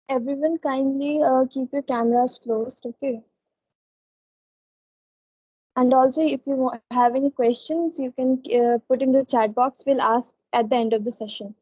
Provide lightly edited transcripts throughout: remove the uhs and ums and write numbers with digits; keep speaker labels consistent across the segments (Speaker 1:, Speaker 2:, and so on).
Speaker 1: Everyone kindly keep your cameras closed, okay? And also, if you have any questions, you can put in the chat box. We'll ask at the end of the session.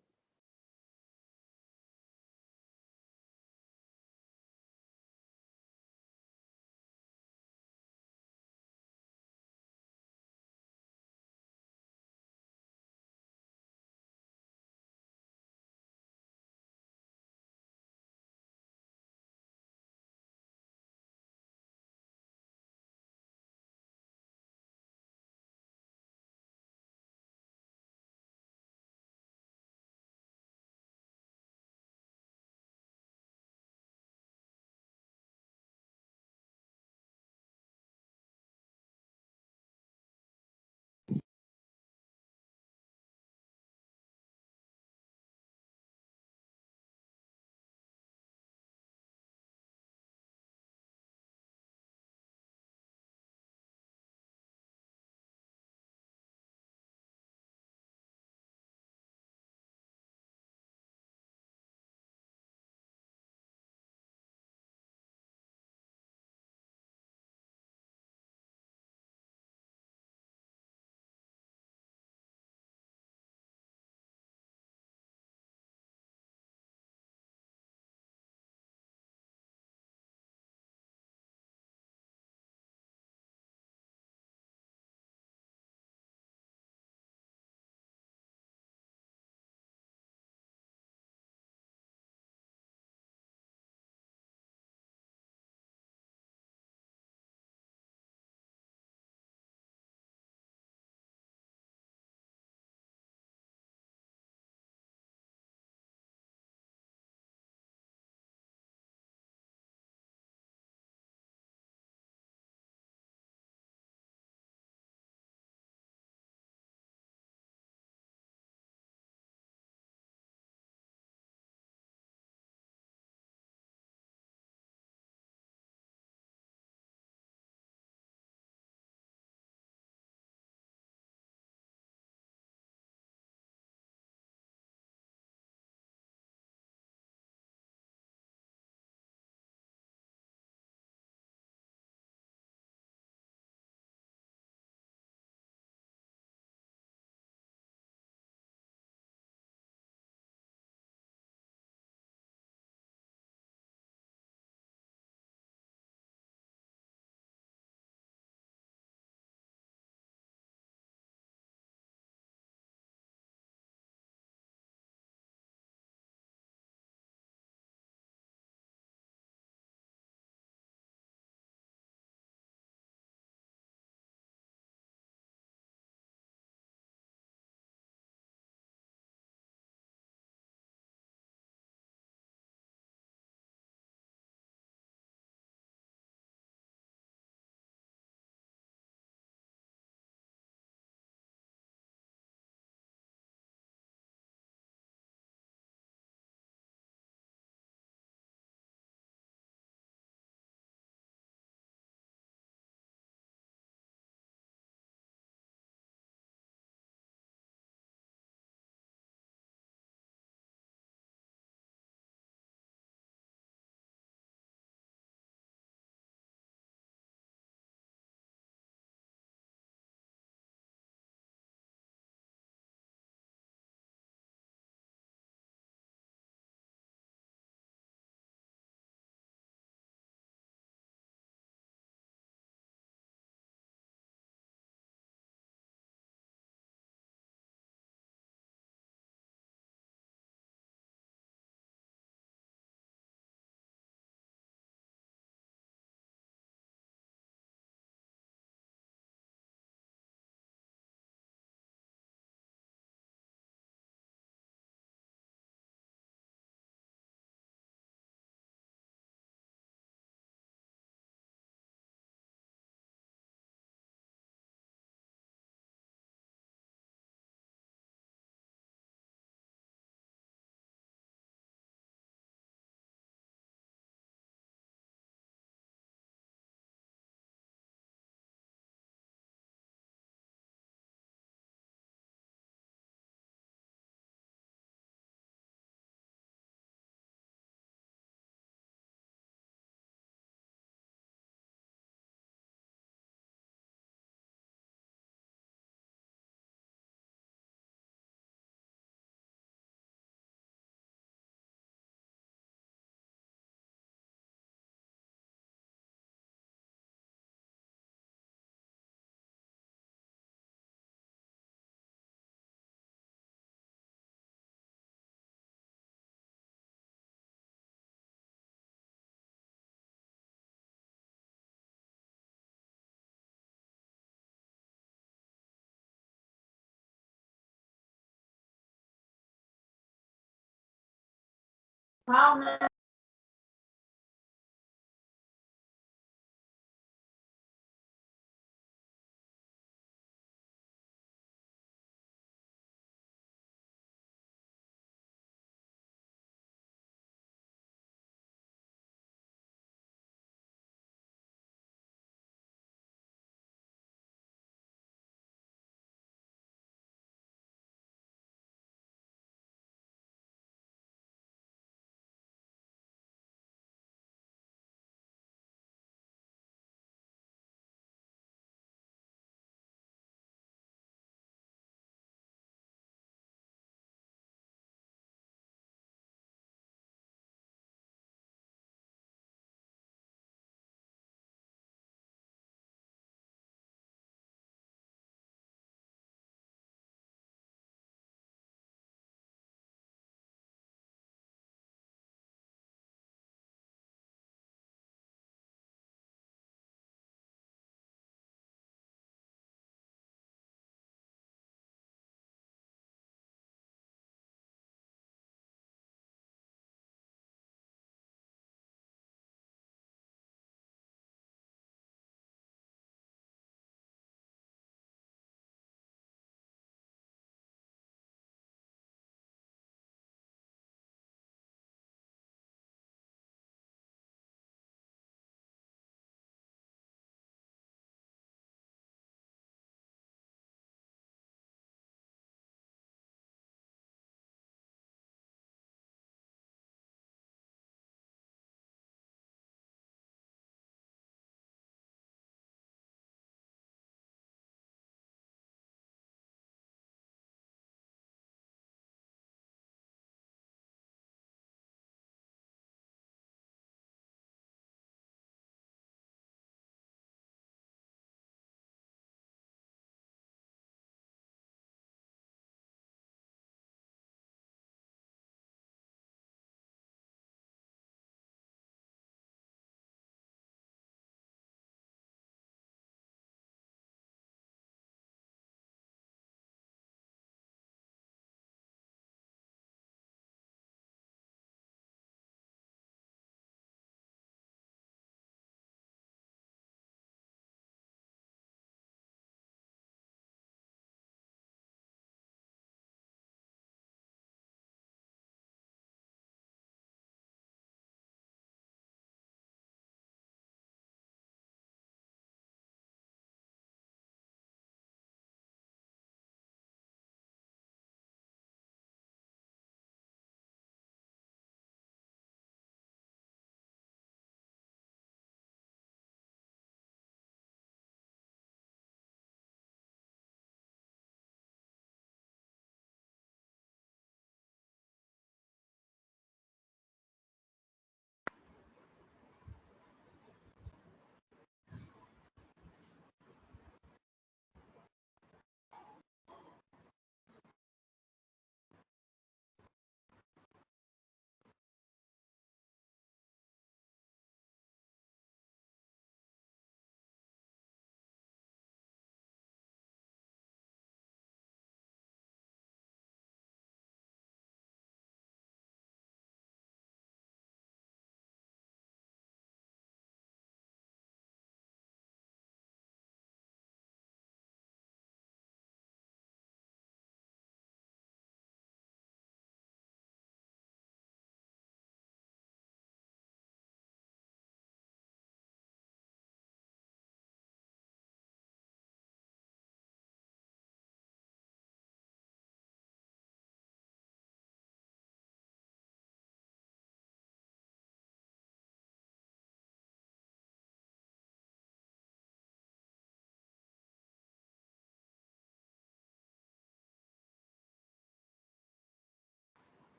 Speaker 2: हाँ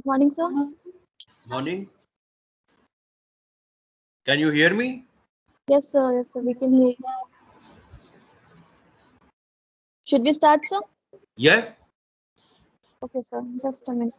Speaker 1: Good morning, sir.
Speaker 2: Morning. Can you hear me?
Speaker 1: Yes, sir. Yes, sir. We can hear you. Should we start, sir?
Speaker 2: Yes.
Speaker 1: Okay, sir. Just a minute.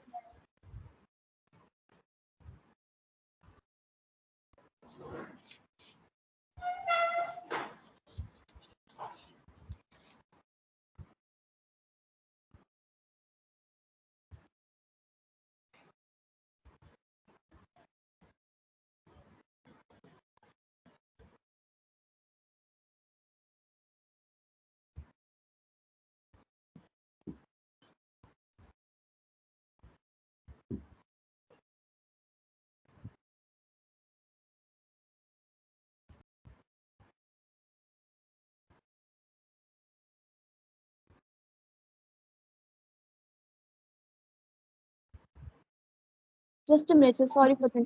Speaker 1: Just a minute, sir. Sorry for the.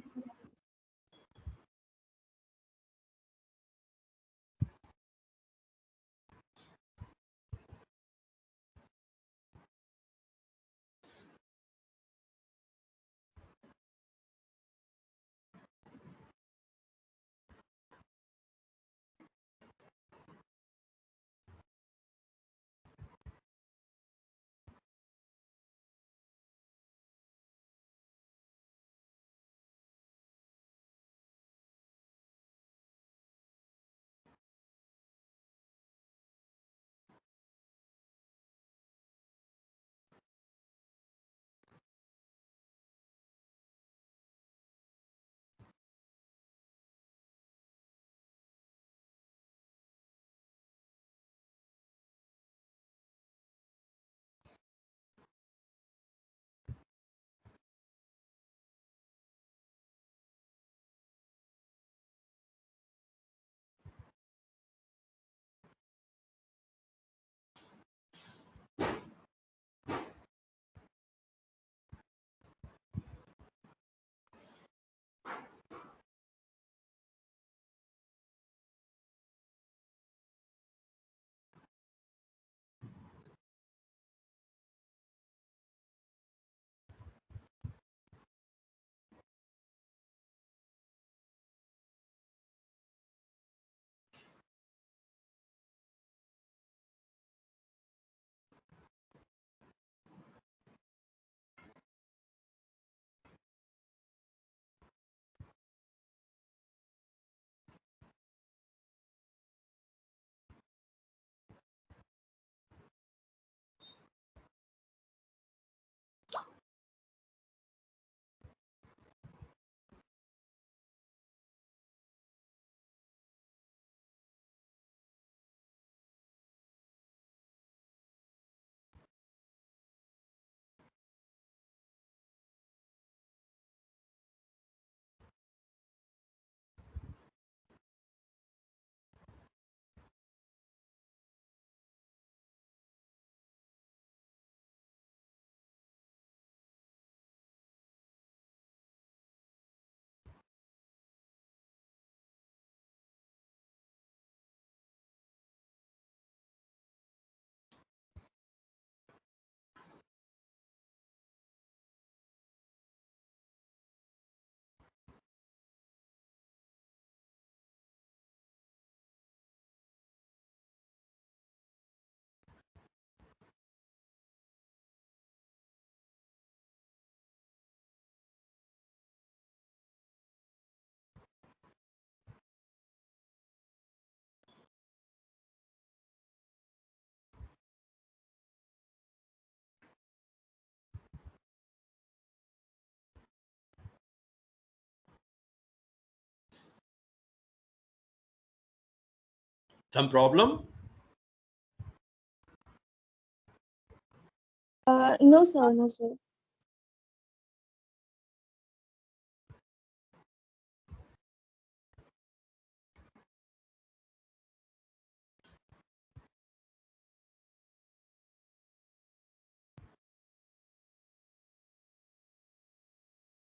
Speaker 2: Some problem?
Speaker 1: No, sir. No, sir.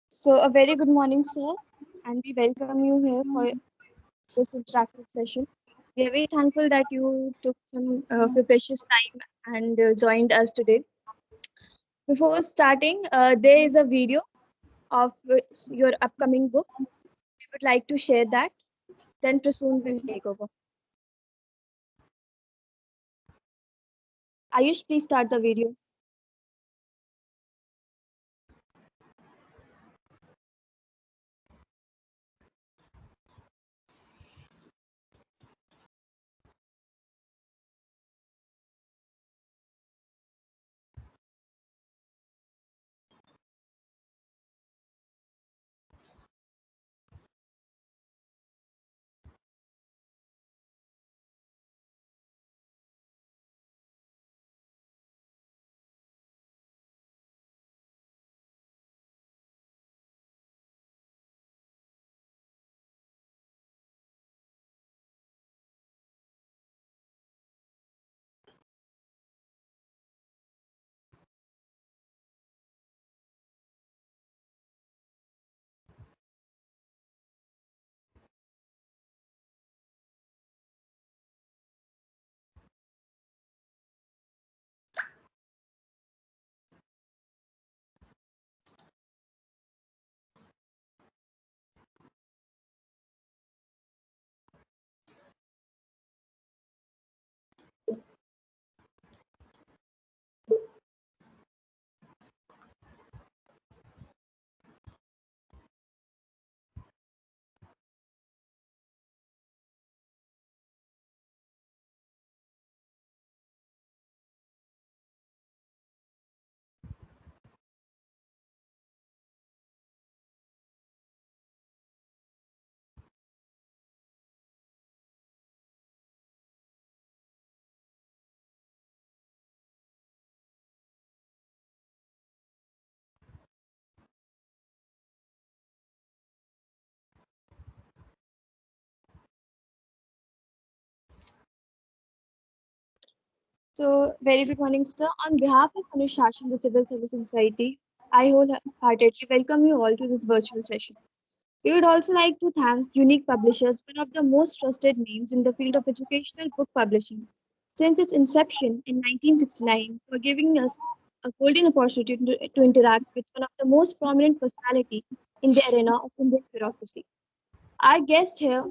Speaker 1: So, a very good morning, sir, and we welcome you here for this interactive session. We are very thankful that you took some of your precious time and joined us today. Before starting, there is a video of your upcoming book. We would like to share that. Then Prasoon will take over. Ayush, please start the video. So, very good morning, sir. On behalf of Anushashan, the Civil Services Society, I wholeheartedly welcome you all to this virtual session. We would also like to thank Unique Publishers, one of the most trusted names in the field of educational book publishing, since its inception in 1969, for giving us a golden opportunity to interact with one of the most prominent personalities in the arena of Indian bureaucracy. Our guest here,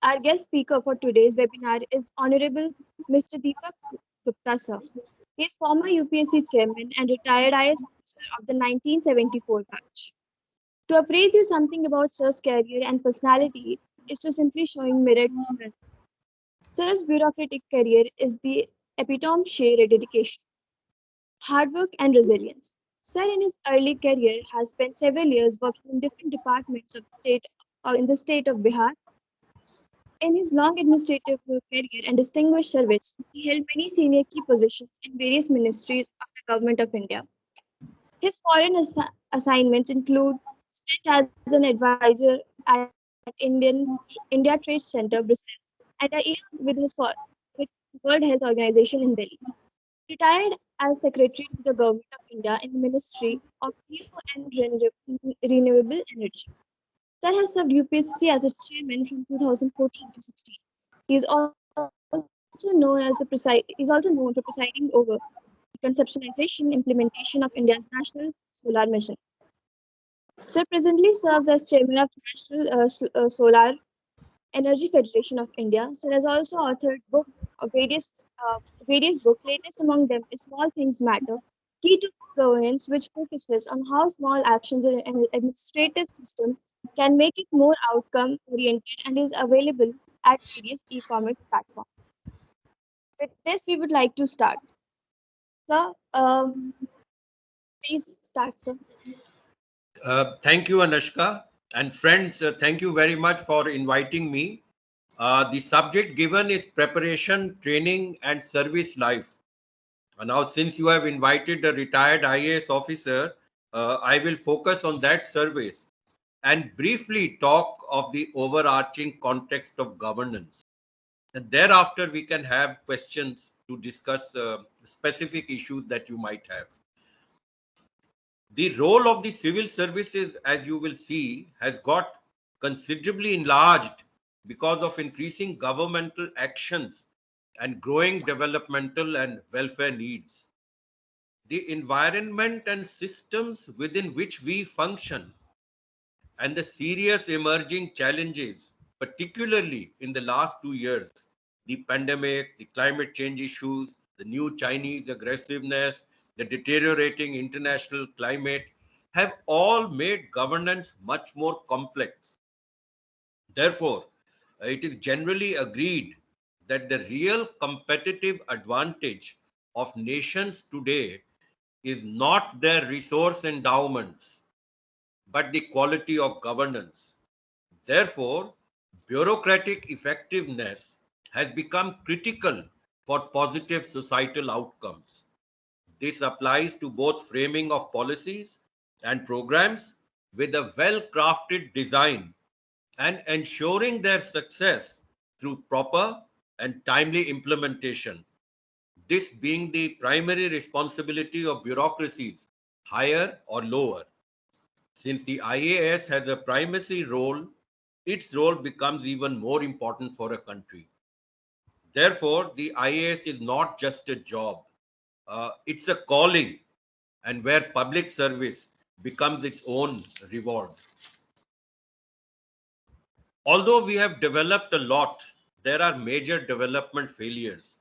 Speaker 1: our guest speaker for today's webinar is Honorable Mr. Deepak Gupta, sir. He is former UPSC chairman and retired IS officer of the 1974 batch. To appraise you something about Sir's career and personality is to simply showing merit to Sir. Sir's bureaucratic career is the epitome sheer dedication, hard work, and resilience. Sir, in his early career, has spent several years working in different departments of the state in the state of Bihar. In his long administrative career and distinguished service, he held many senior key positions in various ministries of the Government of India. His foreign assignments include stint as an advisor at India Trade Center, Brussels, and a year with World Health Organization in Delhi. Retired as Secretary to the Government of India in the Ministry of New and Renewable Energy. Sir has served UPSC as its chairman from 2014 to 16. He is also known for presiding over the conceptualization implementation of India's national solar mission. Sir presently serves as chairman of National Solar Energy Federation of India. Sir has also authored various books. Latest among them is Small Things Matter, Key to Governance, which focuses on how small actions in an administrative system can make it more outcome oriented, and is available at various e-commerce platforms. With this, we would like to start. Sir, please start, sir.
Speaker 2: Thank you, Anushka. And friends, thank you very much for inviting me. The subject given is preparation, training, and service life. Now, since you have invited a retired IAS officer, I will focus on that service and briefly talk of the overarching context of governance. And thereafter, we can have questions to discuss specific issues that you might have. The role of the civil services, as you will see, has got considerably enlarged because of increasing governmental actions and growing developmental and welfare needs. the environment and systems within which we function, and the serious emerging challenges, particularly in the last 2 years, the pandemic, the climate change issues, the new Chinese aggressiveness, the deteriorating international climate, have all made governance much more complex. Therefore, it is generally agreed that the real competitive advantage of nations today is not their resource endowments, but the quality of governance. Therefore, bureaucratic effectiveness has become critical for positive societal outcomes. This applies to both framing of policies and programs with a well crafted design and ensuring their success through proper and timely implementation. This being the primary responsibility of bureaucracies, higher or lower. Since the IAS has a primacy role, its role becomes even more important for a country. Therefore, the IAS is not just a job, it's a calling, and where public service becomes its own reward. Although we have developed a lot, there are major development failures,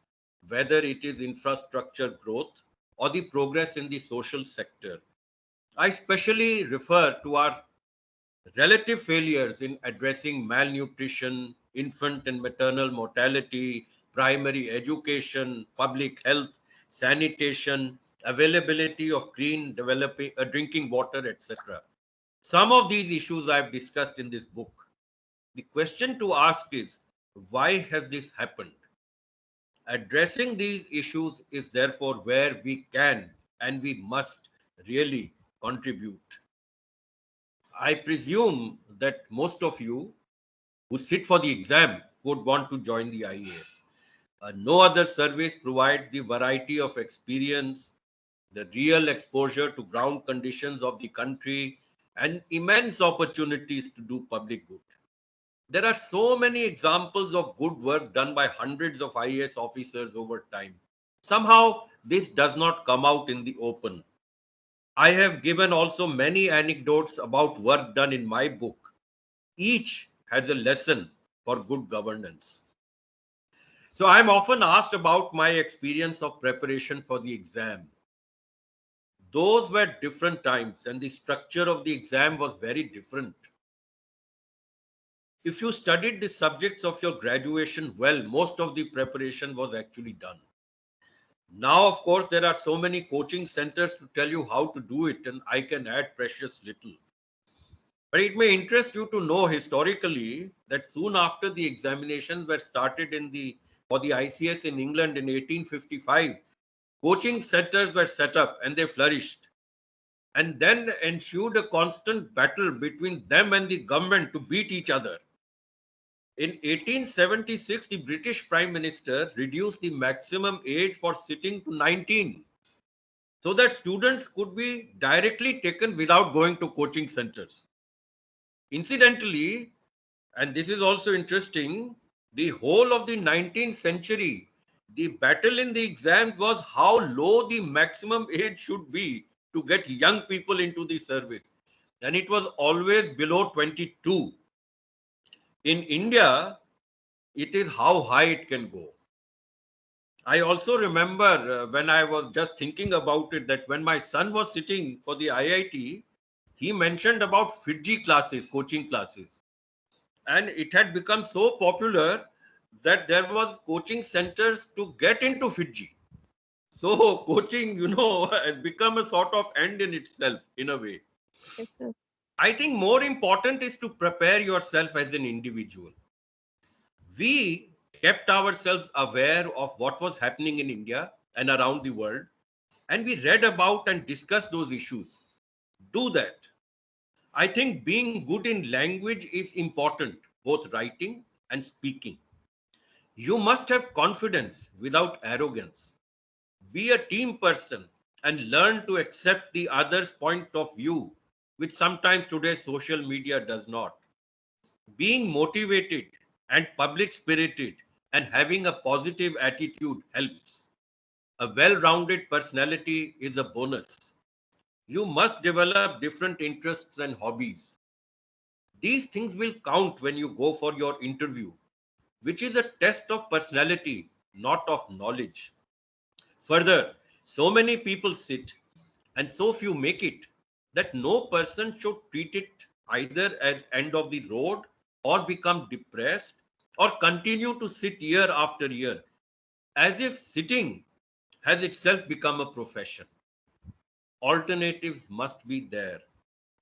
Speaker 2: whether it is infrastructure growth or the progress in the social sector. I especially refer to our relative failures in addressing malnutrition, infant and maternal mortality, primary education, public health, sanitation, availability of clean developing, drinking water, etc. Some of these issues I have discussed in this book. The question to ask is, why has this happened? Addressing these issues is therefore where we can and we must really contribute. I presume that most of you who sit for the exam would want to join the IAS. No other service provides the variety of experience, the real exposure to ground conditions of the country, and immense opportunities to do public good. There are so many examples of good work done by hundreds of IAS officers over time. Somehow, this does not come out in the open. I have given also many anecdotes about work done in my book. Each has a lesson for good governance. So I'm often asked about my experience of preparation for the exam. Those were different times, and the structure of the exam was very different. If you studied the subjects of your graduation well, most of the preparation was actually done. Now, of course, there are so many coaching centers to tell you how to do it, and I can add precious little. But it may interest you to know historically that soon after the examinations were started for the ICS in England in 1855, coaching centers were set up and they flourished. And then ensued a constant battle between them and the government to beat each other. In 1876, the British Prime Minister reduced the maximum age for sitting to 19 so that students could be directly taken without going to coaching centers. Incidentally, and this is also interesting, the whole of the 19th century, the battle in the exams was how low the maximum age should be to get young people into the service. And it was always below 22. In India, it is how high it can go. I also remember when I was just thinking about it, that when my son was sitting for the IIT, he mentioned about Fiji classes, coaching classes. And it had become so popular that there was coaching centers to get into Fiji. So coaching, has become a sort of end in itself in a way.
Speaker 1: Yes, sir.
Speaker 2: I think more important is to prepare yourself as an individual. We kept ourselves aware of what was happening in India and around the world, and we read about and discussed those issues. Do that. I think being good in language is important, both writing and speaking. You must have confidence without arrogance. Be a team person and learn to accept the other's point of view, which sometimes today's social media does not. Being motivated and public spirited and having a positive attitude helps. A well-rounded personality is a bonus. You must develop different interests and hobbies. These things will count when you go for your interview, which is a test of personality, not of knowledge. Further, so many people sit and so few make it that no person should treat it either as end of the road or become depressed or continue to sit year after year as if sitting has itself become a profession. Alternatives must be there.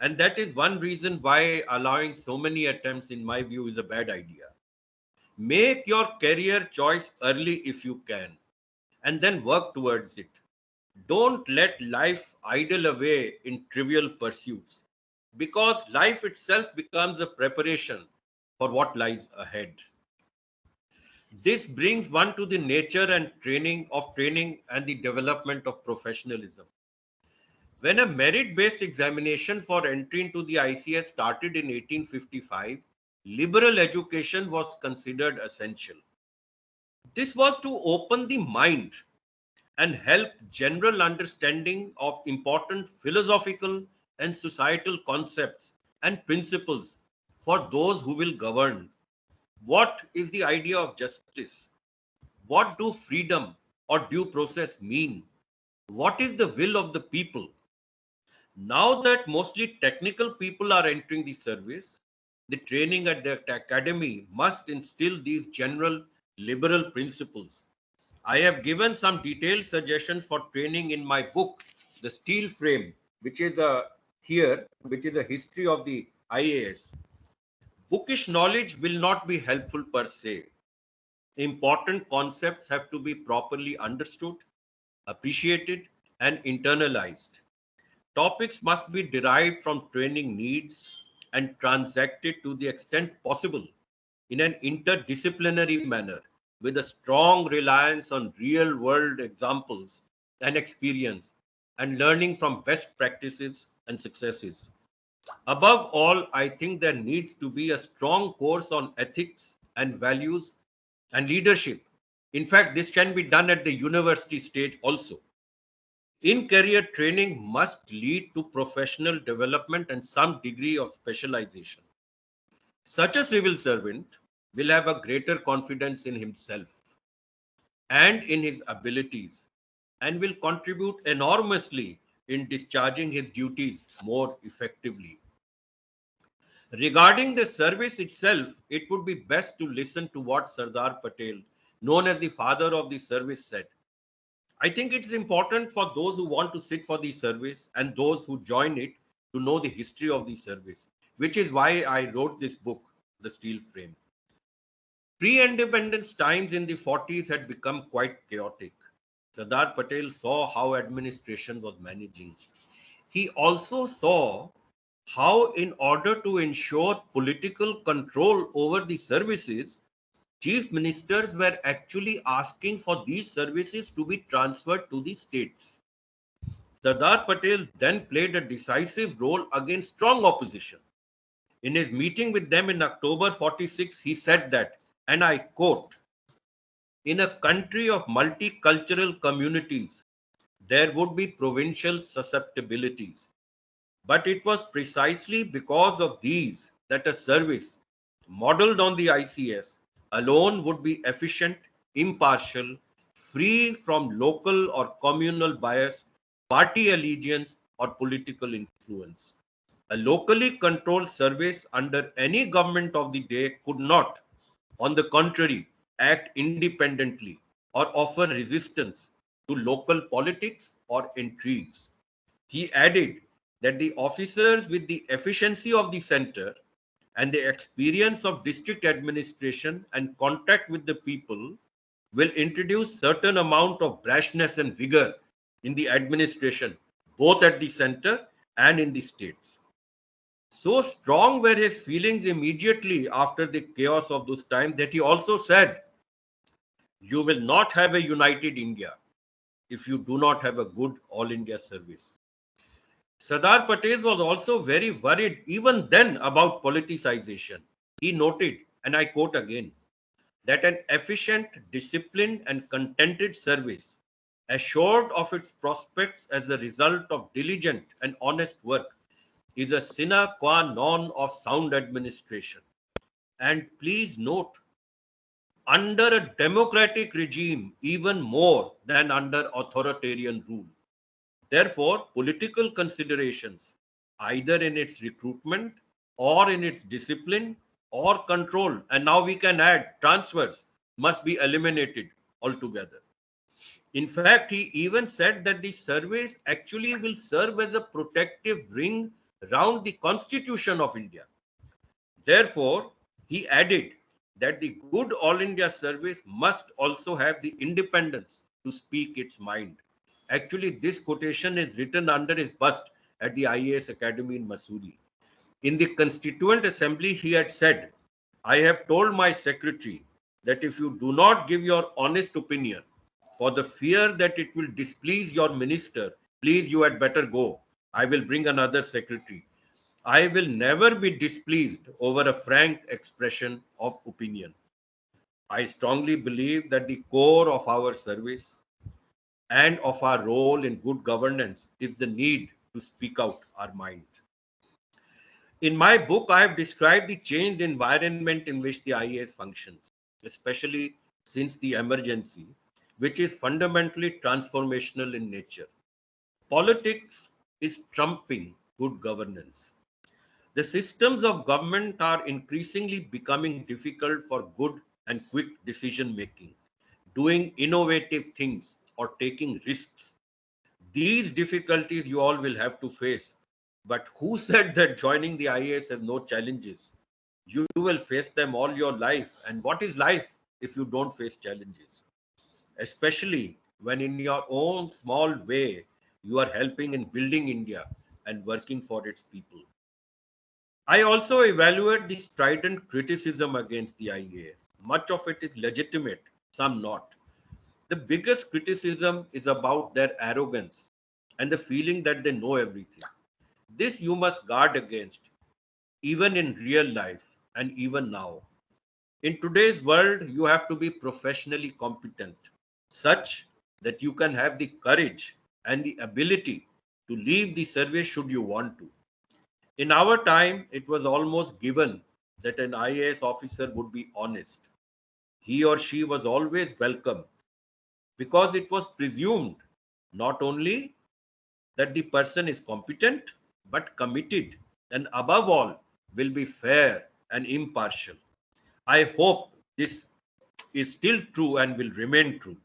Speaker 2: And that is one reason why allowing so many attempts, in my view, is a bad idea. Make your career choice early if you can, and then work towards it. Don't let life idle away in trivial pursuits, because life itself becomes a preparation for what lies ahead. This brings one to the nature and training and the development of professionalism. When a merit-based examination for entry into the ICS started in 1855, liberal education was considered essential. This was to open the mind and help general understanding of important philosophical and societal concepts and principles for those who will govern. What is the idea of justice? What do freedom or due process mean? What is the will of the people? Now that mostly technical people are entering the service, the training at the academy must instill these general liberal principles. I have given some detailed suggestions for training in my book, The Steel Frame, which is which is a history of the IAS. Bookish knowledge will not be helpful per se. Important concepts have to be properly understood, appreciated, and internalized. Topics must be derived from training needs and transacted to the extent possible in an interdisciplinary manner with a strong reliance on real world examples and experience and learning from best practices and successes. Above all, I think there needs to be a strong course on ethics and values and leadership. In fact, this can be done at the university stage also. In career training must lead to professional development and some degree of specialization. Such a civil servant will have a greater confidence in himself and in his abilities and will contribute enormously in discharging his duties more effectively. Regarding the service itself, it would be best to listen to what Sardar Patel, known as the father of the service, said. I think it's important for those who want to sit for the service and those who join it to know the history of the service, which is why I wrote this book, The Steel Frame. Pre-independence times in the 40s had become quite chaotic. Sardar Patel saw how administration was managing. He also saw how, in order to ensure political control over the services, chief ministers were actually asking for these services to be transferred to the states. Sardar Patel then played a decisive role against strong opposition. In his meeting with them in October 46, he said that, and I quote, in a country of multicultural communities, there would be provincial susceptibilities. But it was precisely because of these that a service modeled on the ICS alone would be efficient, impartial, free from local or communal bias, party allegiance, or political influence. A locally controlled service under any government of the day could not, on the contrary, act independently or offer resistance to local politics or intrigues. He added that the officers with the efficiency of the center and the experience of district administration and contact with the people will introduce certain amount of brashness and vigor in the administration, both at the center and in the states. So strong were his feelings immediately after the chaos of those times that he also said, you will not have a united India if you do not have a good all India service. Sardar Patel was also very worried even then about politicization. He noted, and I quote again, that an efficient, disciplined, and contented service assured of its prospects as a result of diligent and honest work, is a sine qua non of sound administration. And please note, under a democratic regime, even more than under authoritarian rule. Therefore, political considerations, either in its recruitment or in its discipline or control, and now we can add transfers, must be eliminated altogether. In fact, he even said that the service actually will serve as a protective ring round the Constitution of India. Therefore, he added that the good All India service must also have the independence to speak its mind. Actually, this quotation is written under his bust at the IAS Academy in Mussoorie. In the Constituent Assembly, he had said, I have told my secretary that if you do not give your honest opinion, for the fear that it will displease your minister, please you had better go. I will bring another secretary. I will never be displeased over a frank expression of opinion. I strongly believe that the core of our service and of our role in good governance is the need to speak out our mind. In my book, I have described the changed environment in which the IAS functions, especially since the emergency, which is fundamentally transformational in nature. Politics is trumping good governance. The systems of government are increasingly becoming difficult for good and quick decision making, doing innovative things, or taking risks. These difficulties you all will have to face. But who said that joining the IAS has no challenges? You will face them all your life. And what is life if you don't face challenges? Especially when, in your own small way, you are helping in building India and working for its people. I also evaluate the strident criticism against the IAS. Much of it is legitimate, some not. The biggest criticism is about their arrogance and the feeling that they know everything. This you must guard against, even in real life and even now. In today's world, you have to be professionally competent, such that you can have the courage and the ability to leave the service should you want to. In our time, it was almost given that an IAS officer would be honest. He or she was always welcome because it was presumed not only that the person is competent but committed, and above all will be fair and impartial. I hope this is still true and will remain true.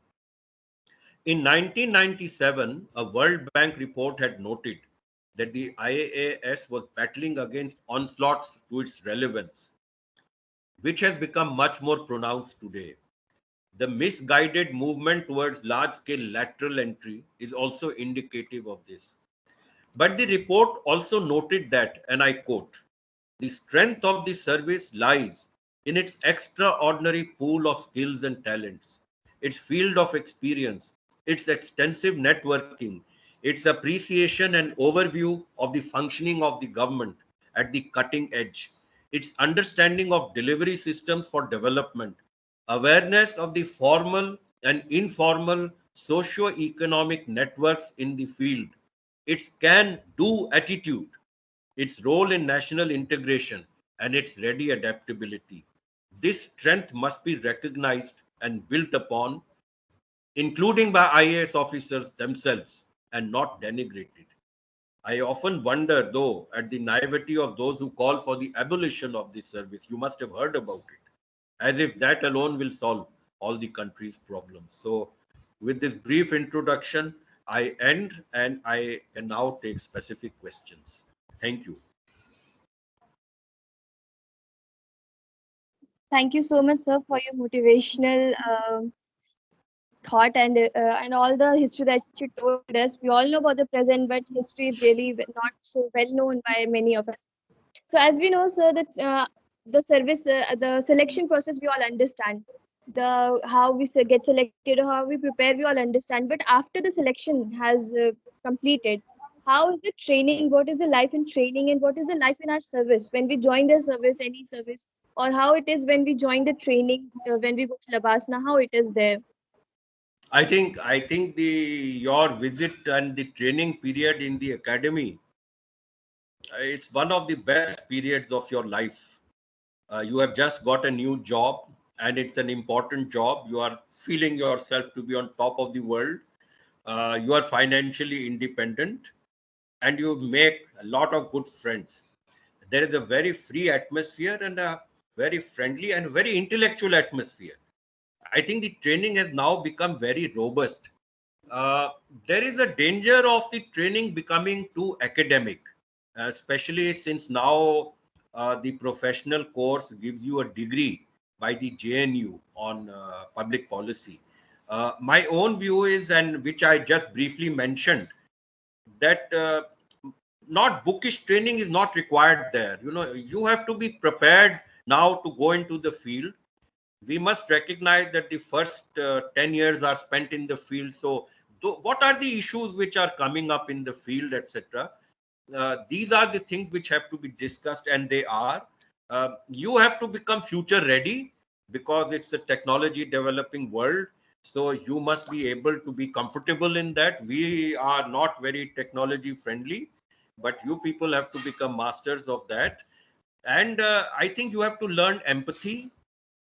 Speaker 2: In 1997, a World Bank report had noted that the IAS was battling against onslaughts to its relevance, which has become much more pronounced today. The misguided movement towards large scale lateral entry is also indicative of this. But the report also noted that, and I quote, the strength of the service lies in its extraordinary pool of skills and talents, its field of experience, its extensive networking, its appreciation and overview of the functioning of the government at the cutting edge, its understanding of delivery systems for development, awareness of the formal and informal socio-economic networks in the field, its can-do attitude, its role in national integration, and its ready adaptability. This strength must be recognized and built upon, including by IAS officers themselves, and not denigrated. I often wonder, though, at the naivety of those who call for the abolition of this service. You must have heard about it, as if that alone will solve all the country's problems. So, with this brief introduction, I end and I can now take specific questions. Thank you.
Speaker 1: Thank you so much, sir, for your motivational thought and all the history that you told us. We all know about the present, but history is really not so well known by many of us. So, as we know, sir, that the service, the selection process, we all understand. The how we get selected, how we prepare, we all understand. But after the selection has completed, how is the training? What is the life in training, and what is the life in our service when we join the service, any service, or how it is when we join the training when we go to Labasna? How it is there?
Speaker 2: I think the your visit and the training period in the academy, it's one of the best periods of your life. You have just got a new job, and it's an important job. You are feeling yourself to be on top of the world. You are financially independent, and you make a lot of good friends. There is a very free atmosphere and a very friendly and very intellectual atmosphere. I think the training has now become very robust. Uh, there is a danger of the training becoming too academic, especially since now the professional course gives you a degree by the JNU on public policy. My own view is, and which I just briefly mentioned, that not bookish training is not required there. You have to be prepared now to go into the field. We must recognize that the first 10 years are spent in the field. So what are the issues which are coming up in the field, etc. These are the things which have to be discussed, and they are. You have to become future ready, because it's a technology developing world. So you must be able to be comfortable in that. We are not very technology friendly, but you people have to become masters of that. And I think you have to learn empathy,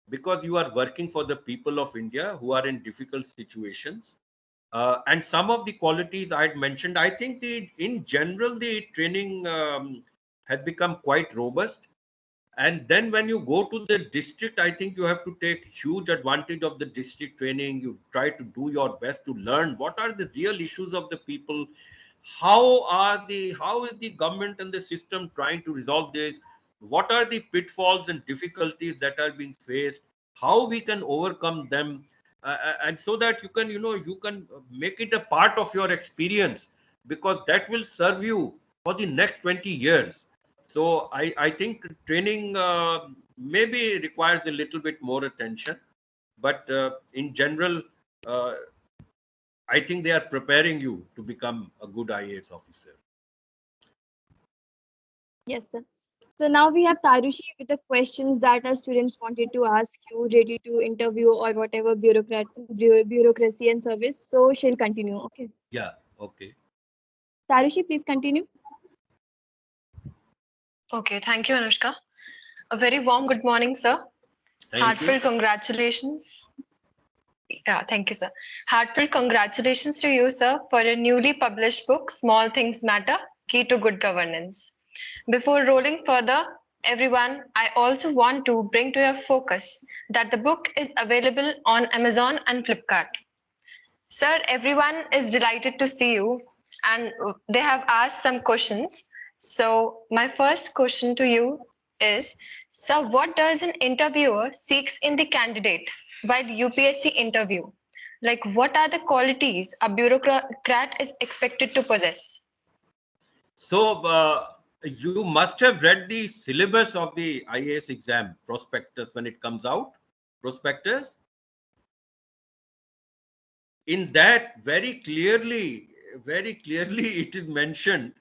Speaker 2: because you are working for the people of India who are in difficult situations. And some of the qualities I had mentioned, I think in general, the training has become quite robust. And then when you go to the district, I think you have to take huge advantage of the district training. You try to do your best to learn what are the real issues of the people. How is the government and the system trying to resolve this? What are the pitfalls and difficulties that are being faced? How we can overcome them? And so that you can make it a part of your experience, because that will serve you for the next 20 years. So I think training maybe requires a little bit more attention, but in general, uh, I think they are preparing you to become a good IAS officer.
Speaker 1: Yes, sir. So now we have Tarushi with the questions that our students wanted to ask you, ready to interview or whatever bureaucracy and service. So she'll continue. Okay.
Speaker 2: Yeah. Okay.
Speaker 1: Tarushi, please continue.
Speaker 3: Okay, thank you, Anushka. A very warm good morning, sir.
Speaker 2: Thank you.
Speaker 3: Heartfelt congratulations. Yeah, thank you, sir. Heartfelt congratulations to you, sir, for your newly published book, Small Things Matter, Key to Good Governance. Before rolling further, everyone, I also want to bring to your focus that the book is available on Amazon and Flipkart. Sir, everyone is delighted to see you and they have asked some questions. So, my first question to you is, sir, what does an interviewer seeks in the candidate while UPSC interview? Like, what are the qualities a bureaucrat is expected to possess?
Speaker 2: So you must have read the syllabus of the IAS exam prospectus when it comes out. Prospectus. In that, very clearly, it is mentioned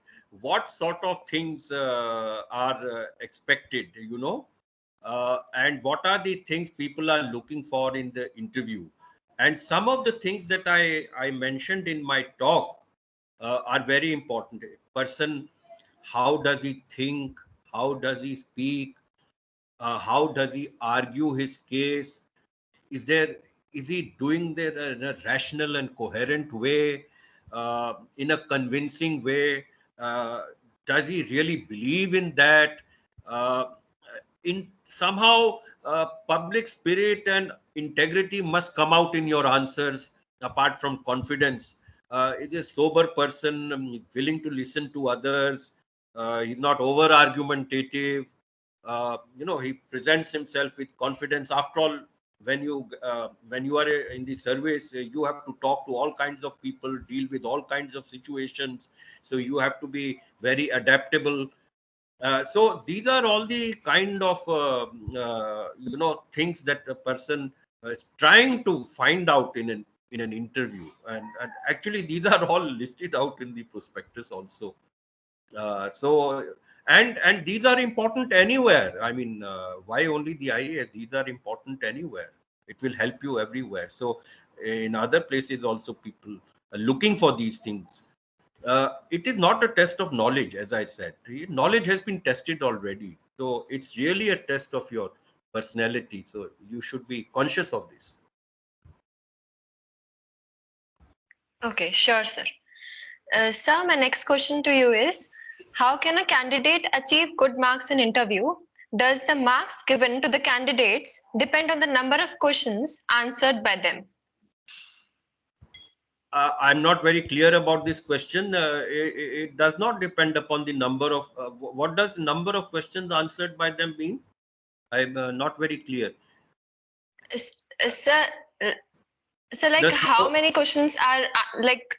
Speaker 2: what sort of things are expected. And what are the things people are looking for in the interview. And some of the things that I mentioned in my talk are very important. Person, how does he think? How does he speak? How does he argue his case? Is there is he doing that in a rational and coherent way, in a convincing way? uh, does he really believe in that? uh, in somehow, public spirit and integrity must come out in your answers. Apart from confidence, is a sober person, willing to listen to others. He's not over argumentative. He presents himself with confidence. After all, when you are in the service, you have to talk to all kinds of people, deal with all kinds of situations. So you have to be very adaptable. So these are all the kind of things that a person is trying to find out in an interview, and actually these are all listed out in the prospectus also. So and these are important anywhere. I mean, why only the IAS? These are important anywhere. It will help you everywhere. So in other places also people are looking for these things. It is not a test of knowledge, as I said. Knowledge has been tested already. So it's really a test of your personality. So you should be conscious of this.
Speaker 3: Okay, sure, sir. Sir, my next question to you is, how can a candidate achieve good marks in interview? Does the marks given to the candidates depend on the number of questions answered by them?
Speaker 2: I'm not very clear about this question. It does not depend upon the number of, what does number of questions answered by them mean? I'm not very clear.
Speaker 3: Sir, so like
Speaker 2: Does
Speaker 3: how many questions are like?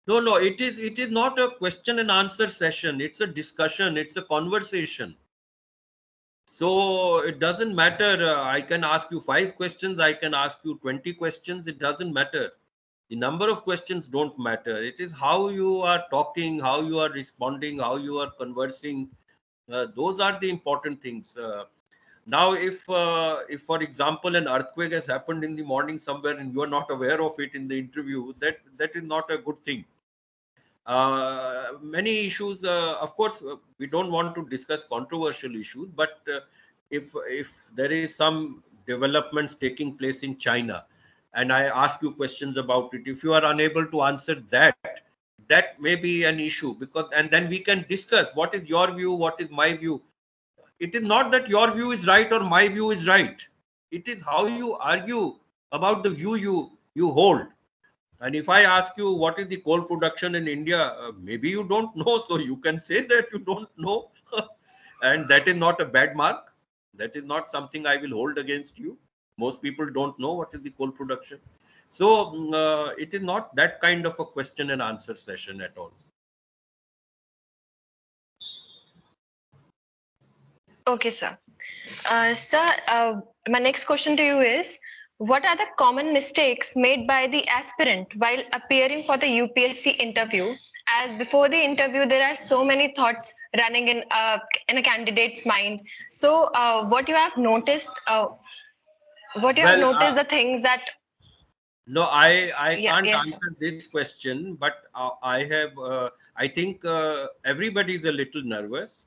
Speaker 2: No, it is not a question and answer session. It's a discussion. It's a conversation. So it doesn't matter. I can ask you 5 questions. I can ask you 20 questions. It doesn't matter. The number of questions don't matter. It is how you are talking, how you are responding, how you are conversing. Those are the important things. Now, if for example an earthquake has happened in the morning somewhere and you are not aware of it in the interview, that is not a good thing. Many issues, of course, we don't want to discuss controversial issues, but if there is some developments taking place in China, and I ask you questions about it, if you are unable to answer that, that may be an issue, because and then we can discuss what is your view, what is my view. It is not that your view is right or my view is right. It is how you argue about the view you hold. And if I ask you what is the coal production in India, maybe you don't know, so you can say that you don't know. And that is not a bad mark. That is not something I will hold against you. Most people don't know what is the coal production. So it is not that kind of a question and answer session at all.
Speaker 3: Okay, sir. Sir, my next question to you is, what are the common mistakes made by the aspirant while appearing for the UPSC interview? As before the interview, there are so many thoughts running in a candidate's mind. So, what you have noticed,
Speaker 2: Well,
Speaker 3: the things that,
Speaker 2: no, I
Speaker 3: yeah,
Speaker 2: can't
Speaker 3: yes, sir.
Speaker 2: answer this question, but I have. I think everybody is a little nervous.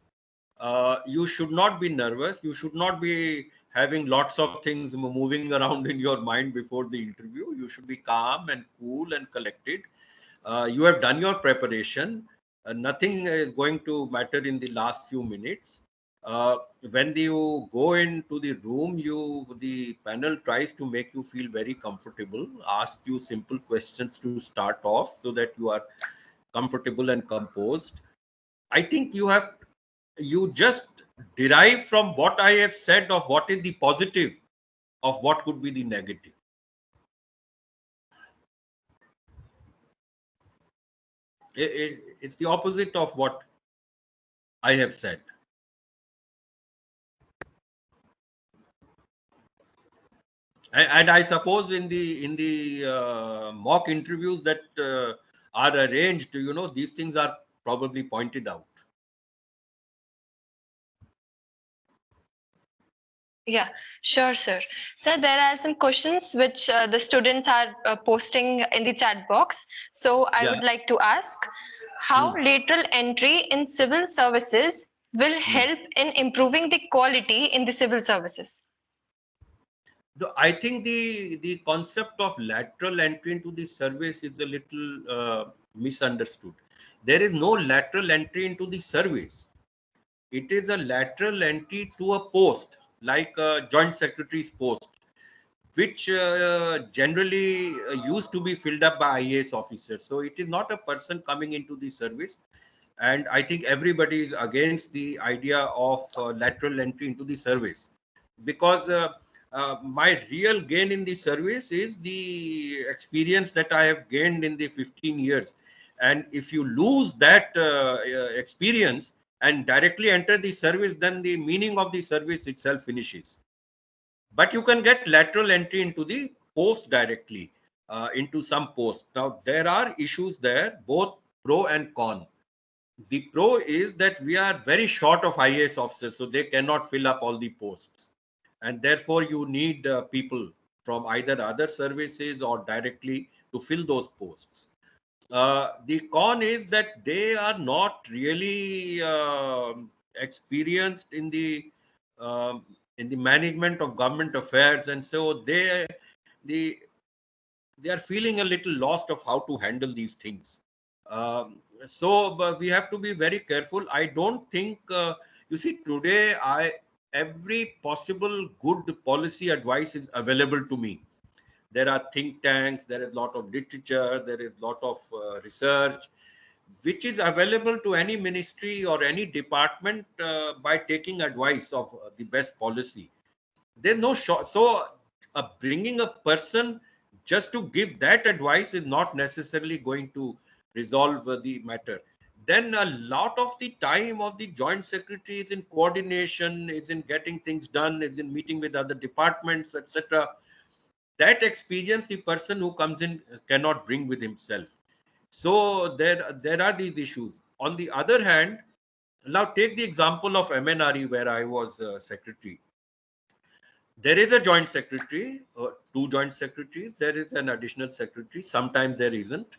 Speaker 2: You should not be nervous. You should not be having lots of things moving around in your mind before the interview. You should be calm and cool and collected. You have done your preparation. Nothing is going to matter in the last few minutes. When you go into the room, the panel tries to make you feel very comfortable, ask you simple questions to start off so that you are comfortable and composed. I think you just derive from what I have said of what is the positive of what could be the negative. It's the opposite of what I have said. And I suppose in the mock interviews that are arranged, these things are probably pointed out.
Speaker 3: Yeah, sure, sir. Sir, there are some questions which the students are posting in the chat box. So I
Speaker 2: Yeah.
Speaker 3: would like to ask, how lateral entry in civil services will help in improving the quality in the civil services?
Speaker 2: I think the concept of lateral entry into the service is a little misunderstood. There is no lateral entry into the service. It is a lateral entry to a post, like a joint secretary's post, which generally used to be filled up by IAS officers. So it is not a person coming into the service. And I think everybody is against the idea of lateral entry into the service, because my real gain in the service is the experience that I have gained in the 15 years. And if you lose that experience and directly enter the service, then the meaning of the service itself finishes. But you can get lateral entry into the post directly, into some post. Now, there are issues there, both pro and con. The pro is that we are very short of IAS officers, so they cannot fill up all the posts. And therefore, you need people from either other services or directly to fill those posts. The con is that they are not really experienced um in the management of government affairs, and so the they are feeling a little lost of how to handle these things. But we have to be very careful. I don't think you see today I every possible good policy advice is available to me. There are think tanks, there is a lot of literature, there is a lot of research which is available to any ministry or any department by taking advice of the best policy. There's no short. So bringing a person just to give that advice is not necessarily going to resolve the matter. Then a lot of the time of the joint secretary is in coordination, is in getting things done, is in meeting with other departments, etc. That experience the person who comes in cannot bring with himself. So there are these issues. On the other hand, now take the example of MNRE where I was secretary. There is a joint secretary, two joint secretaries, there is an additional secretary, sometimes there isn't,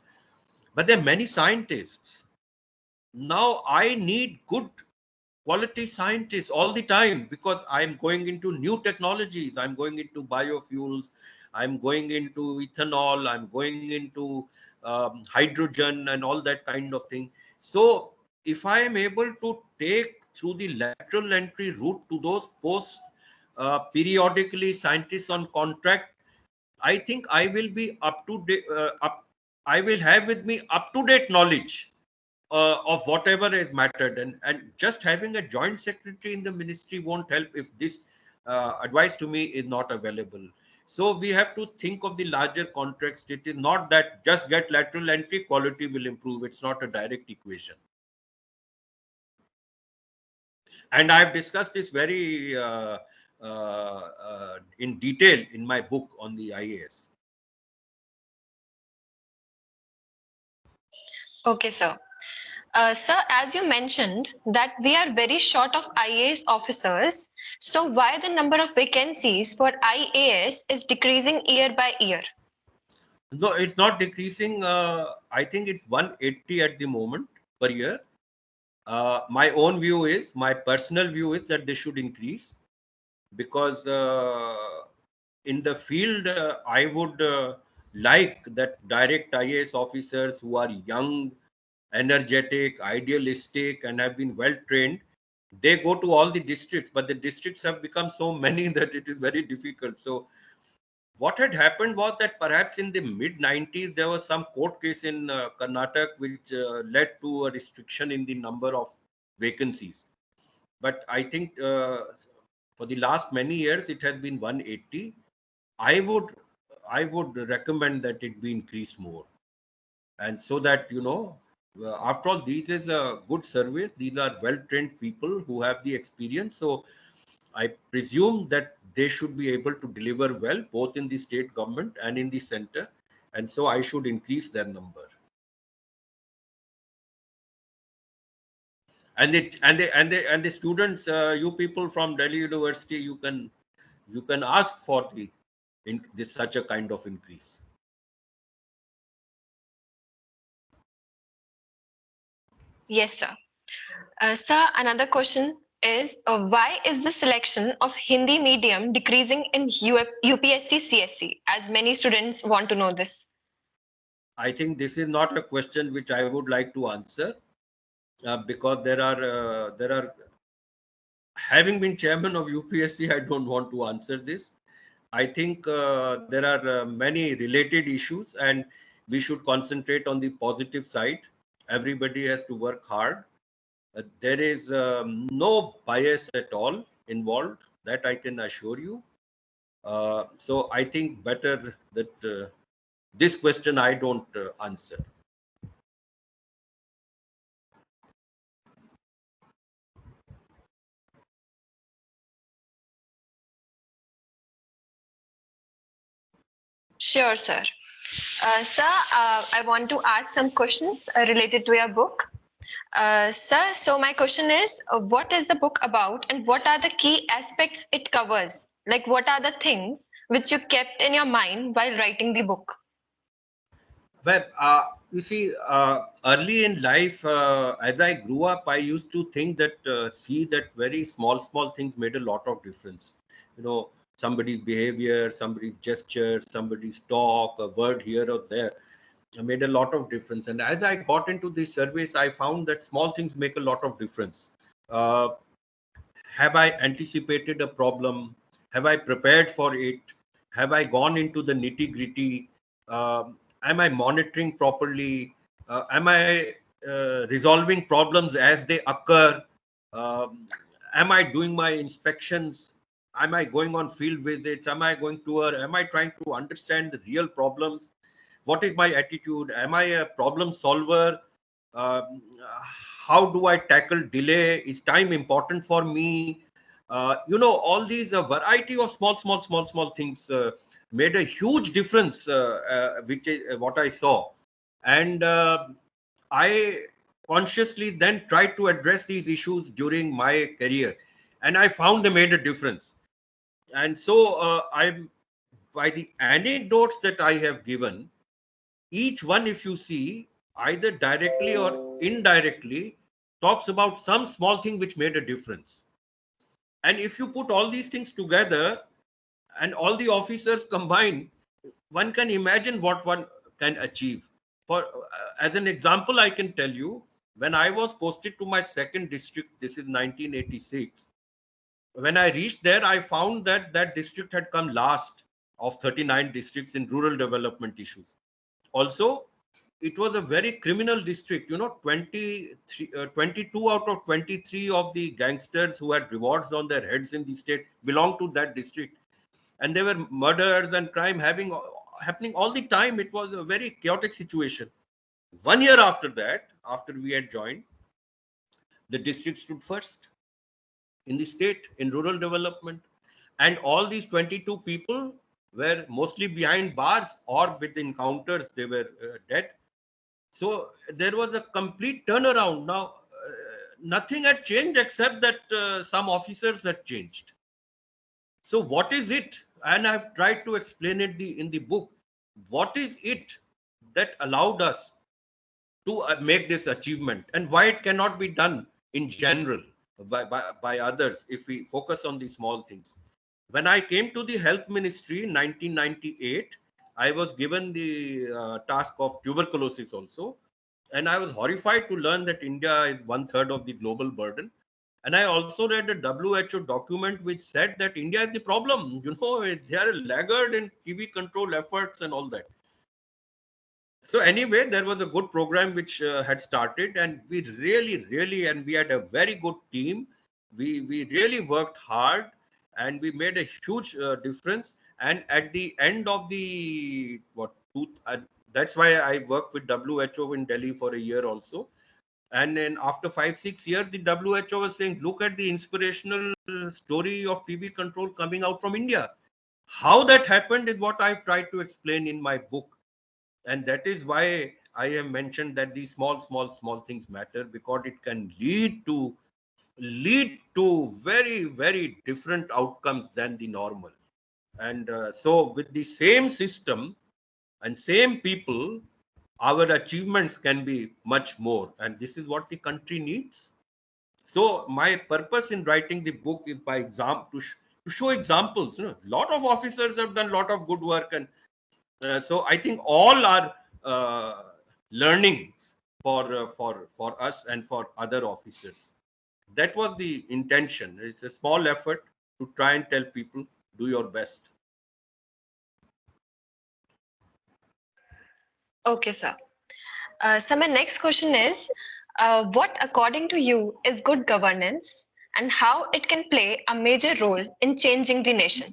Speaker 2: but there are many scientists. Now I need good quality scientists all the time because I'm going into new technologies, I'm going into biofuels, I'm going into ethanol, I'm going into hydrogen and all that kind of thing. So if I am able to take through the lateral entry route to those posts periodically scientists on contract, I think I will be up to date. I will have with me up to date knowledge of whatever is mattered, and just having a joint secretary in the ministry won't help if this advice to me is not available. So we have to think of the larger context. It is not that just get lateral entry, quality will improve. It's not a direct equation. And I've discussed this very in detail in my book on the IAS.
Speaker 3: Okay, sir. Sir, as you mentioned that we are very short of IAS officers, so why the number of vacancies for IAS is decreasing year by year?
Speaker 2: No, it's not decreasing. I think it's 180 at the moment per year. My own view is, my personal view is that they should increase because in the field, I would like that direct IAS officers who are young, energetic, idealistic, and have been well trained. They go to all the districts, but the districts have become so many that it is very difficult. So what had happened was that perhaps in the mid 90s there was some court case in Karnataka which led to a restriction in the number of vacancies. But I think for the last many years it has been 180. I would recommend that it be increased more, and so that after all, this is a good service. These are well trained people who have the experience. So I presume that they should be able to deliver well, both in the state government and in the center. And so I should increase their number. And the students, you people from Delhi University, you can ask for this such a kind of increase.
Speaker 3: Yes, sir. Sir, another question is why is the selection of Hindi medium decreasing in UPSC CSC, as many students want to know this?
Speaker 2: I think this is not a question which I would like to answer because there are having been chairman of UPSC, I don't want to answer this. I think there are many related issues, and we should concentrate on the positive side. Everybody has to work hard. There is no bias at all involved, that I can assure you. So I think better that this question I don't answer.
Speaker 3: Sure, sir. Sir, I want to ask some questions related to your book. Sir, so my question is, what is the book about and what are the key aspects it covers? Like, what are the things which you kept in your mind while writing the book?
Speaker 2: Well, you see, early in life, as I grew up, I used to think that, see that very small things made a lot of difference. You know, somebody's behavior, somebody's gesture, somebody's talk, a word here or there made a lot of difference. And as I got into this service, I found that small things make a lot of difference. Uh, have I anticipated a problem? Have I prepared for it? Have I gone into the nitty gritty? Am I monitoring properly? Am I resolving problems as they occur? Um, am I doing my inspections? Am I going on field visits? Am I going tour? Am I trying to understand the real problems? What is my attitude? Am I a problem solver? Um, how do I tackle delay? Is time important for me? All these, a variety of small things made a huge difference, which is what I saw. And I consciously then tried to address these issues during my career. And I found they made a difference. And so I'm, by the anecdotes that I have given, each one, if you see, either directly or indirectly, talks about some small thing which made a difference. And if you put all these things together and all the officers combined, one can imagine what one can achieve. For as an example, I can tell you, when I was posted to my second district, this is 1986. When I reached there, I found that that district had come last of 39 districts in rural development issues. Also, it was a very criminal district. 22 out of 23 of the gangsters who had rewards on their heads in the state belonged to that district. And there were murders and crime happening all the time. It was a very chaotic situation. 1 year after that, after we had joined, the district stood first in the state in rural development. And all these 22 people were mostly behind bars, or with encounters, they were dead. So there was a complete turnaround. Now, nothing had changed except that some officers had changed. So what is it? And I've tried to explain it in the book. What is it that allowed us to make this achievement, and why it cannot be done in general by others if we focus on the small things? When I came to the health ministry in 1998, I was given the task of tuberculosis also. And I was horrified to learn that India is one third of the global burden. And I also read a WHO document which said that India is the problem. They are a laggard in TB control efforts and all that. So anyway, there was a good program which had started, and we really, and we had a very good team. We really worked hard, and we made a huge difference. And at the end of the that's why I worked with WHO in Delhi for a year also. And then after 5-6 years, the WHO was saying, look at the inspirational story of TB control coming out from India. How that happened is what I've tried to explain in my book. And that is why I have mentioned that these small things matter, because it can lead to very different outcomes than the normal. And so with the same system and same people, our achievements can be much more, and this is what the country needs. So my purpose in writing the book is by example to show examples. A lot of officers have done a lot of good work, and so I think all are uh, learnings for us and for other officers. That was the intention. It's a small effort to try and tell people, do your best.
Speaker 3: Okay, sir. So my next question is, what according to you is good governance and how it can play a major role in changing the nation?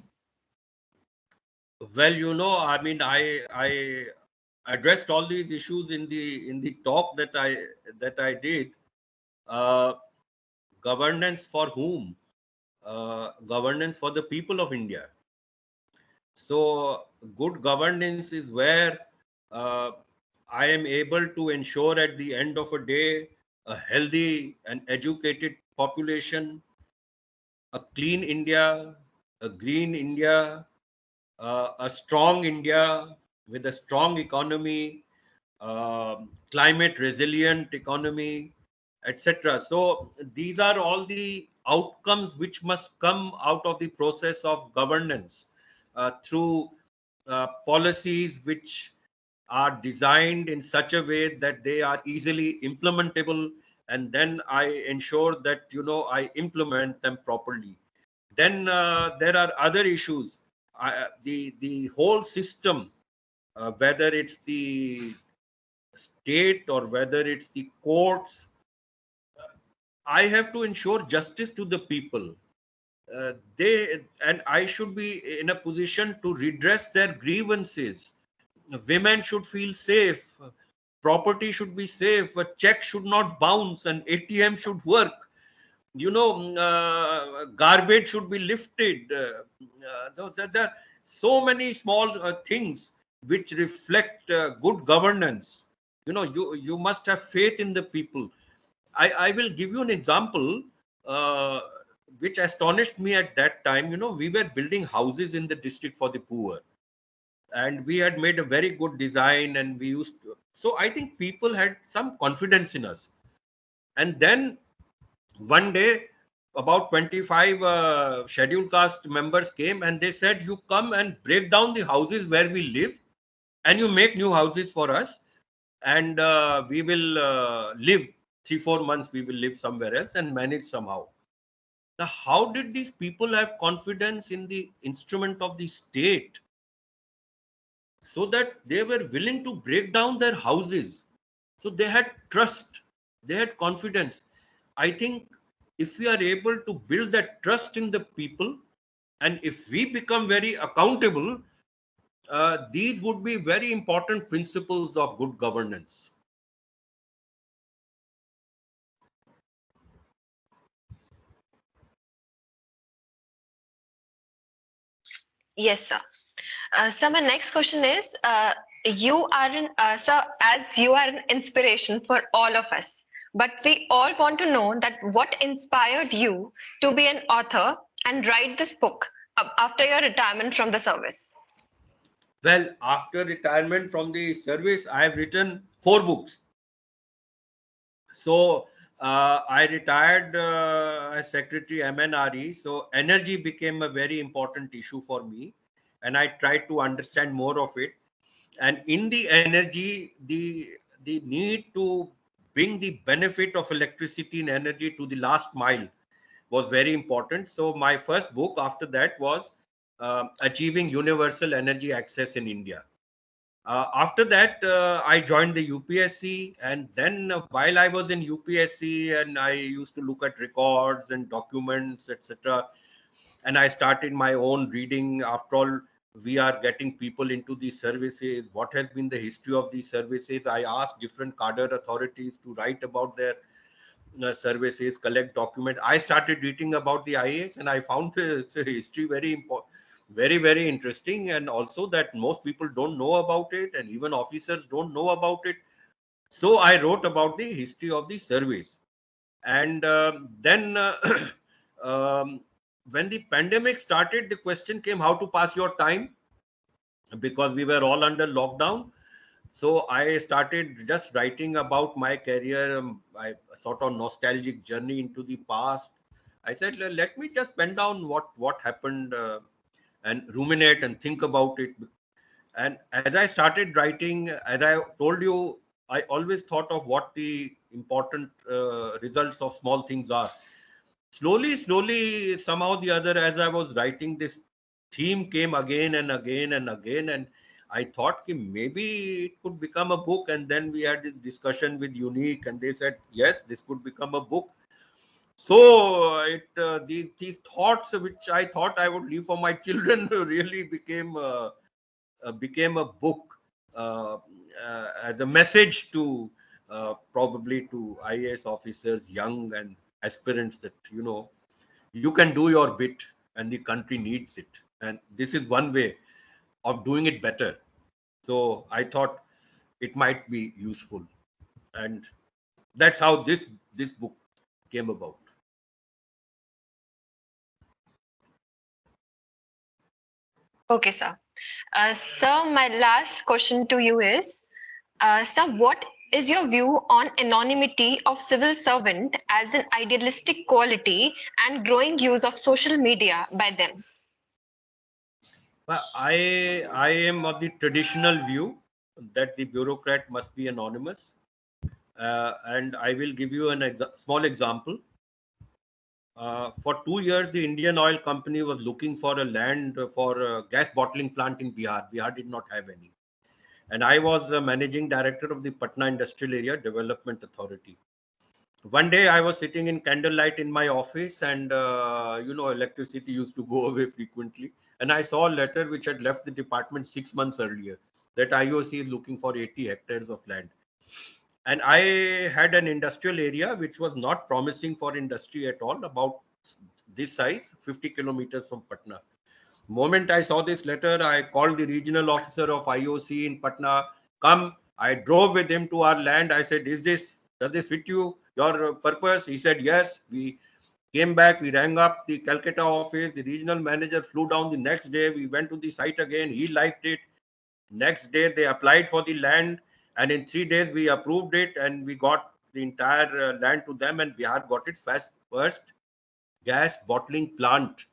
Speaker 2: Well, I mean, I addressed all these issues in the talk that I did. Uh, Governance for whom? Governance for the people of India. So good governance is where uh, I am able to ensure at the end of a day a healthy and educated population, a clean India, a green India, a strong India with a strong economy, climate resilient economy, etc. So these are all the outcomes which must come out of the process of governance through policies which are designed in such a way that they are easily implementable, and then I ensure that I implement them properly. Then there are other issues. The whole system, whether it's the state or whether it's the courts, I have to ensure justice to the people. They and I should be in a position to redress their grievances. Women should feel safe. Property should be safe. A check should not bounce. An ATM should work. Garbage should be lifted. There are so many small things which reflect good governance. You must have faith in the people. I will give you an example uh, which astonished me at that time. We were building houses in the district for the poor, and we had made a very good design, and we used to, so I think people had some confidence in us. And then one day, about 25 scheduled caste members came, and they said, you come and break down the houses where we live, and you make new houses for us, and we will live 3 4 months, we will live somewhere else and manage somehow. Now, how did these people have confidence in the instrument of the state so that they were willing to break down their houses? So they had trust, they had confidence. I think if we are able to build that trust in the people, and if we become very accountable, these would be very important principles of good governance.
Speaker 3: Yes, sir. So my next question is, you are sir, as you are an inspiration for all of us, but we all want to know that what inspired you to be an author and write this book after your retirement from the service?
Speaker 2: Well, after retirement from the service, I have written 4 books. So I retired as secretary MNRE. So energy became a very important issue for me, and I tried to understand more of it. And in the energy, the need to bring the benefit of electricity and energy to the last mile was very important. So my first book after that was Achieving Universal Energy Access in India. After that, I joined the UPSC, and then while I was in UPSC, and I used to look at records and documents, etc., and I started my own reading. After all, we are getting people into these services. What has been the history of these services? I asked different cadre authorities to write about their services, collect document. I started reading about the IAS, and I found the history very important, very very interesting, and also that most people don't know about it, and even officers don't know about it. So I wrote about the history of the service. And then um, when the pandemic started, the question came how to pass your time, because we were all under lockdown. So I started just writing about my career, I sort of nostalgic journey into the past. I said, let me just pen down what happened, and ruminate and think about it. And as I started writing, as I told you, I always thought of what the important results of small things are. Slowly, somehow the other, as I was writing, this theme came again and again and again, and I thought ki maybe it could become a book. And then we had this discussion with Unique, and they said yes, this could become a book. So these thoughts which I thought I would leave for my children really became a book, uh, as a message to probably to IAS officers, young and aspirants, that you can do your bit and the country needs it, and this is one way of doing it better. So I thought it might be useful, and that's how this book came about.
Speaker 3: Okay, sir. Sir, my last question to you is, sir, what is your view on anonymity of civil servant as an idealistic quality and growing use of social media by them?
Speaker 2: Well, I am of the traditional view that the bureaucrat must be anonymous, and I will give you an small example. For 2 years, the Indian Oil Company was looking for a land for a gas bottling plant in Bihar. Bihar did not have any, and I was managing director of the Patna Industrial Area Development Authority. One day I was sitting in candlelight in my office, and electricity used to go away frequently, and I saw a letter which had left the department 6 months earlier that IOC is looking for 80 hectares of land. And I had an industrial area which was not promising for industry at all, about this size, 50 kilometers from Patna. Moment I saw this letter, I called the regional officer of IOC in Patna. Come, I drove with him to our land. I said, does this fit your purpose? He said, yes. We came back, we rang up the Calcutta office. The regional manager flew down the next day. We went to the site again. He liked it. Next day, they applied for the land. And in 3 days, we approved it and we got the entire land to them. And Bihar got its first gas bottling plant.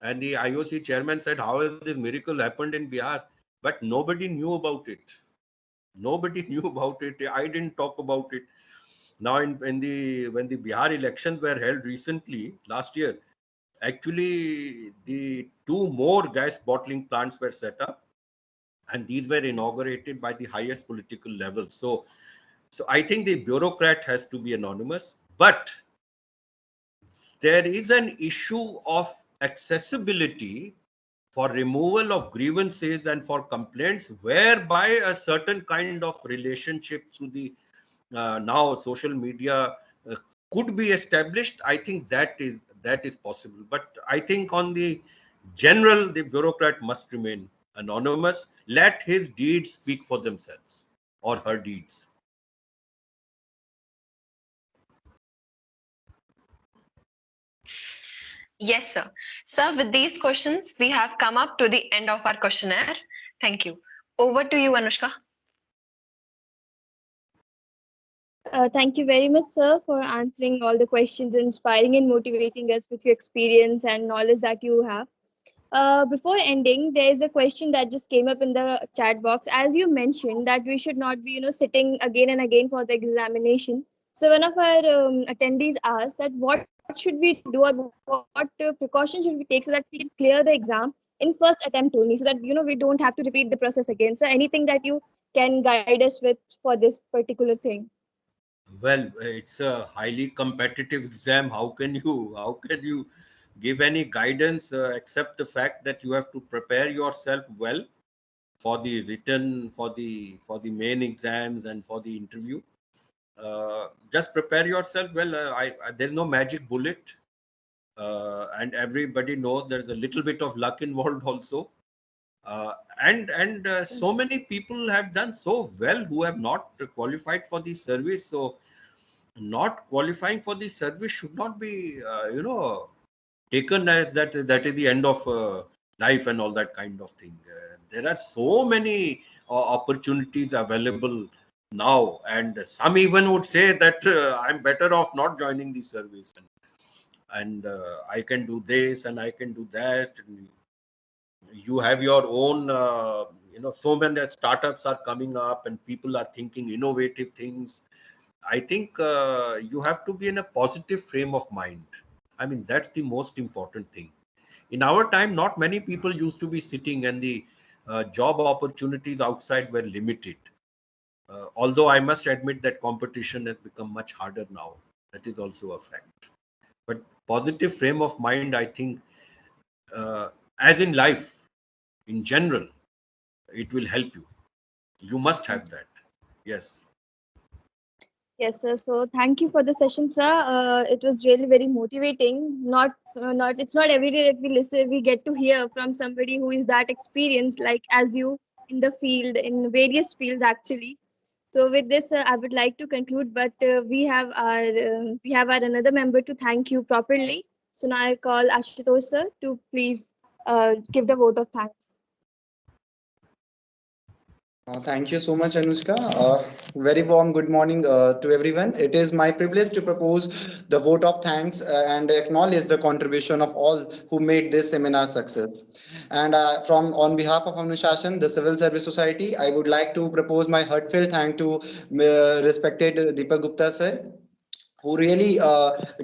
Speaker 2: And the IOC chairman said, how has this miracle happened in Bihar? But nobody knew about it. Nobody knew about it. I didn't talk about it. Now, when the Bihar elections were held recently, last year, actually the two more gas bottling plants were set up, and these were inaugurated by the highest political level. So I think the bureaucrat has to be anonymous, but there is an issue of accessibility for removal of grievances and for complaints, whereby a certain kind of relationship through the now social media uh, could be established. I think that is possible, but I think on the general, the bureaucrat must remain anonymous. Let his deeds speak for themselves, or her deeds.
Speaker 3: Yes, sir. Sir, with these questions, we have come up to the end of our questionnaire. Thank you. Over to you, Anushka.
Speaker 1: Thank you very much, sir, for answering all the questions, inspiring and motivating us with your experience and knowledge that you have. Before ending, there is a question that just came up in the chat box. As you mentioned that we should not be, sitting again and again for the examination. So one of our attendees asked that what should we do, or what precautions should we take so that we can clear the exam in first attempt only, so that we don't have to repeat the process again. So anything that you can guide us with for this particular thing?
Speaker 2: Well, it's a highly competitive exam. How can you give any guidance except the fact that you have to prepare yourself well for the written, for the main exams and for the interview. Just prepare yourself well. There's no magic bullet, and everybody knows there's a little bit of luck involved also. And so many people have done so well who have not qualified for the service. So not qualifying for the service should not be taken as that is the end of life and all that kind of thing. There are so many opportunities available now, and some even would say that I'm better off not joining the service, and I can do this and I can do that. And you have your own, so many startups are coming up and people are thinking innovative things. I think you have to be in a positive frame of mind. I mean, that's the most important thing. In our time, not many people used to be sitting, and the job opportunities outside were limited. Although I must admit that competition has become much harder now. That is also a fact. But positive frame of mind, I think, uh, as in life in general, it will help you. You must have that. Yes.
Speaker 1: Yes, sir. So thank you for the session, sir. It was really very motivating. It's not every day that we listen, we get to hear from somebody who is that experienced, like as you, in the field, in various fields actually. So with this, I would like to conclude, but we have our another member to thank you properly. So now I call Ashutosh sir to please give the vote of thanks.
Speaker 4: Thank you so much, Anushka. Very warm good morning to everyone. It is my privilege to propose the vote of thanks and acknowledge the contribution of all who made this seminar success. And from on behalf of Anushashan, the Civil Service Society, I would like to propose my heartfelt thank to respected Deepak Gupta sir, who really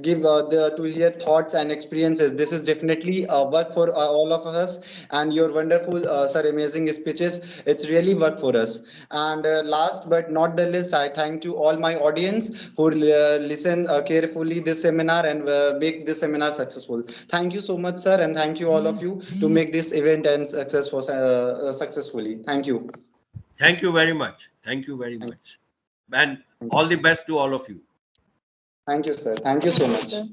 Speaker 4: give to hear thoughts and experiences. This is definitely work for all of us, and your wonderful sir amazing speeches, it's really work for us. And last but not the least, I thank to all my audience who listen carefully this seminar and make this seminar successful. Thank you so much, sir, and thank you all of you to make this event and successful successfully. Thank you.
Speaker 2: Thank you very much. Thank you very much. And all the best to all of you.
Speaker 4: Thank you, sir. Thank you so much.
Speaker 3: Sir.